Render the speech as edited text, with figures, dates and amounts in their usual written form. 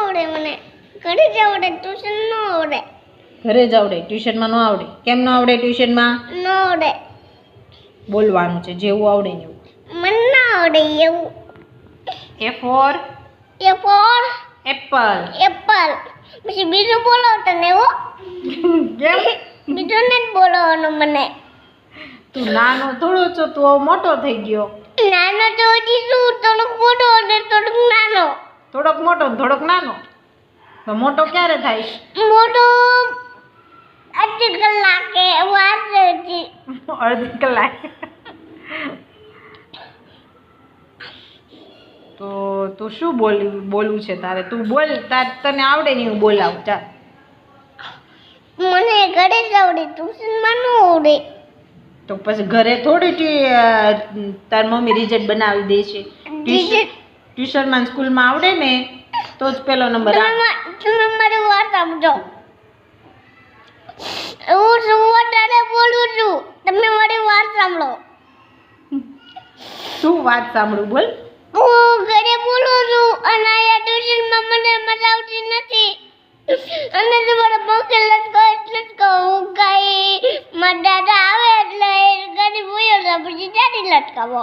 આવડે મને ઘરે જ આવડે ટ્યુશન ન આવડે ઘરે જ આવડે ટ્યુશનમાં ન આવડે કેમ ન આવડે ટ્યુશનમાં ન આવડે બોલવાનું છે જેવું આવડે ને એવું મને ના આવડે એવું A for A for apple apple પછી બીજું બોલો તને હો કેમ બીજું નથી બોલવાનું મને તું નાનો થોડો છો તું હવે મોટો થઈ ગયો નાનો તો હજી શું થોડુંક મોટો અને થોડુંક નાનો થોડોક મોટો ને થોડોક નાનો તો મોટો ક્યારે થાય મોટો અડધી કલાકે વાર છે હજી અડધી કલાક તો તું શું બોલવું છે તારે તું બોલ તને આવડે ને હું બોલાવું ચાલ મને ઘરે જ આવડે ટ્યુશનમાં ન આવડે તો પછી ઘરે થોડી તાર મમ્મી રિઝલ્ટ બનાવી દે છે ટ્યુશનમાં સ્કૂલમાં આવડે ને તો જ પેલો નંબર આવે તમે મારી વાત સમજો હું શું વધારે બોલું છું તમે મારી વાત સાંભળો શું વાત સાંભળું બોલ હું ઘરે બોલું છું અને અહીંયા ટ્યુશનમાં મને મજા આવતી નથી અને તમારા પગે લટકો એટલે જ કહું હું કાંઈ મારા દાદા આવે એટલે ગાડી બોલ્યો તો પછી દાદી લટકાવો